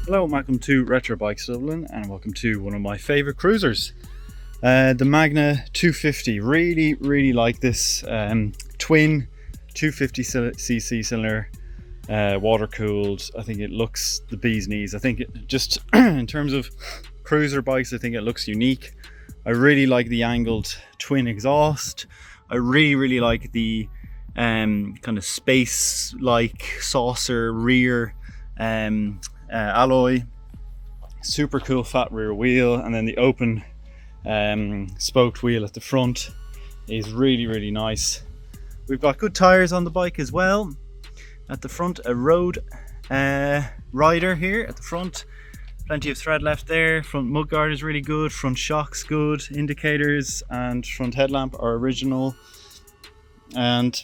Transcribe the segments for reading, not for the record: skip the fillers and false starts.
Hello and welcome to Retro Bikes Dublin, and welcome to one of my favourite cruisers, the Magna 250. Really like this twin 250cc cylinder, water cooled. I think it looks the bee's knees. I think it just in terms of cruiser bikes, I think it looks unique. I really like the angled twin exhaust. I really like the kind of space like saucer rear alloy, super cool fat rear wheel, and then the open spoked wheel at the front is really nice. We've got good tires on the bike as well. At the front, a road rider here at the front, plenty of thread left there. Front mudguard is really good, front shocks good, indicators and front headlamp are original, and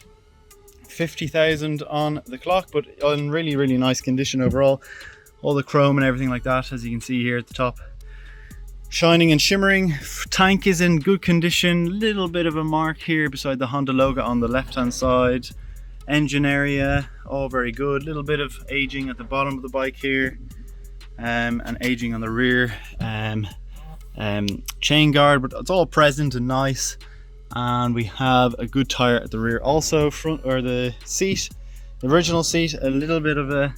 50,000 on the clock, but in really nice condition overall. All the chrome and everything like that, as you can see here at the top, shining and shimmering. Tank is in good condition, little bit of a mark here beside the Honda logo on the left hand side. Engine area, all very good. Little bit of aging at the bottom of the bike here, and aging on the rear chain guard, but it's all present and nice. And we have a good tire at the rear also. Front, or the seat, the original seat, a little bit of a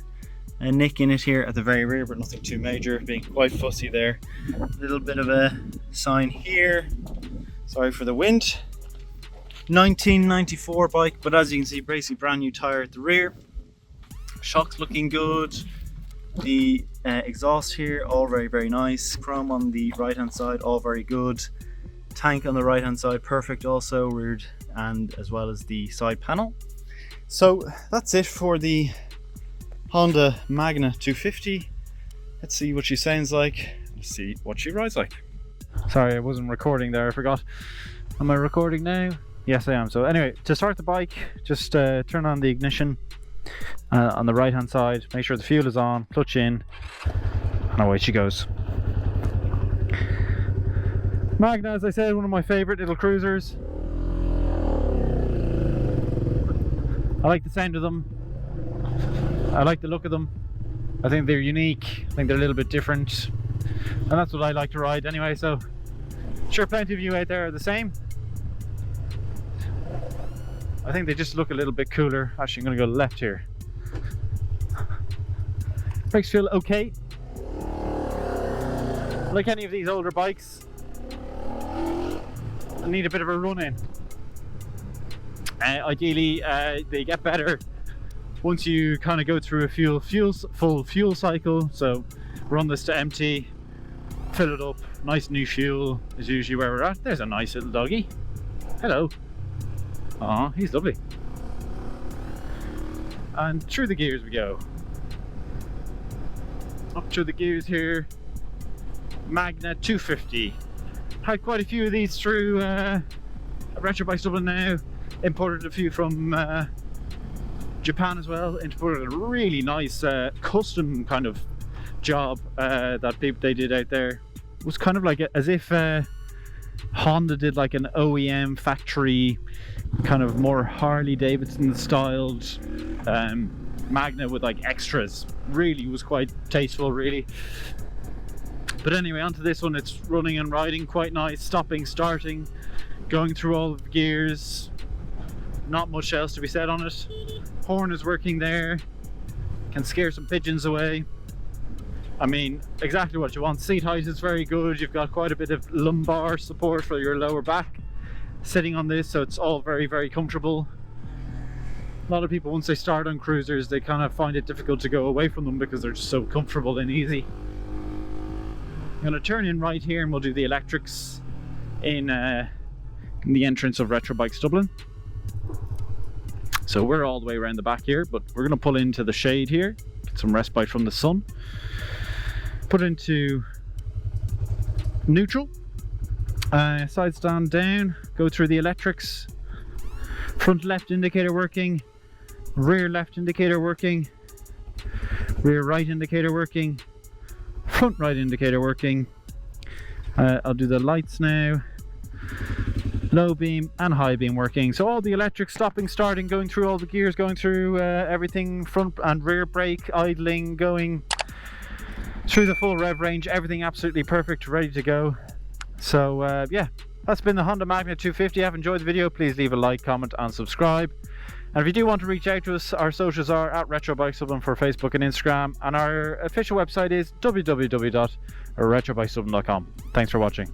nick in it here at the very rear, but nothing too major, being quite fussy there. A little bit of a sign here, sorry for the wind. 1994 bike, but as you can see, basically brand new tire at the rear. Shocks looking good. The exhaust here, all very nice. Chrome on the right hand side, all very good. Tank on the right hand side, perfect also, rear and as well as the side panel. So that's it for the Honda Magna 250. Let's see what she sounds like. Let's see what she rides like. Sorry, I wasn't recording there, I forgot. Am I recording now? Yes, I am. So anyway, to start the bike, just turn on the ignition on the right hand side, make sure the fuel is on, clutch in, and away she goes. Magna, as I said, one of my favourite little cruisers. I like the sound of them. I like the look of them. I think they're unique. I think they're a little bit different. And that's what I like to ride anyway, so sure plenty of you out there are the same. I think they just look a little bit cooler. Actually, I'm going to go left here. Brakes feel okay. Like any of these older bikes, I need a bit of a run in. Ideally, they get better once you kind of go through a full fuel cycle. So run this to empty, fill it up. Nice new fuel is usually where we're at. There's a nice little doggy. Hello. Aw, he's lovely. And through the gears we go. Up through the gears here. Magna 250. Had quite a few of these through Retro Bikes Dublin now. Imported a few from Japan as well. Imported a really nice custom kind of job that they did out there. It was kind of like as if Honda did like an OEM factory kind of more Harley Davidson styled Magna with like extras. Really was quite tasteful, really. But anyway, onto this one. It's running and riding quite nice, stopping, starting, going through all of the gears. Not much else to be said on it. Horn is working there, can scare some pigeons away. I mean, exactly what you want. Seat height is very good. You've got quite a bit of lumbar support for your lower back sitting on this, so it's all very comfortable. A lot of people, once they start on cruisers, they kind of find it difficult to go away from them because they're just so comfortable and easy. I'm going to turn in right here and we'll do the electrics in the entrance of Retro Bikes Dublin. So we're all the way around the back here, but we're going to pull into the shade here, get some respite from the sun. Put into neutral, side stand down, go through the electrics. Front left indicator working, rear left indicator working, rear right indicator working, front right indicator working. I'll do the lights now. Low beam and high beam working. So all the electric stopping, starting, going through all the gears, going through everything, front and rear brake, idling, going. through the full rev range, everything absolutely perfect, ready to go. So yeah, that's been the Honda Magna 250. If you have enjoyed the video, please leave a like, comment and subscribe. And if you do want to reach out to us, our socials are at Retro Bikes Dublin for Facebook and Instagram, and our official website is www.retrobikesdublin.com. Thanks for watching.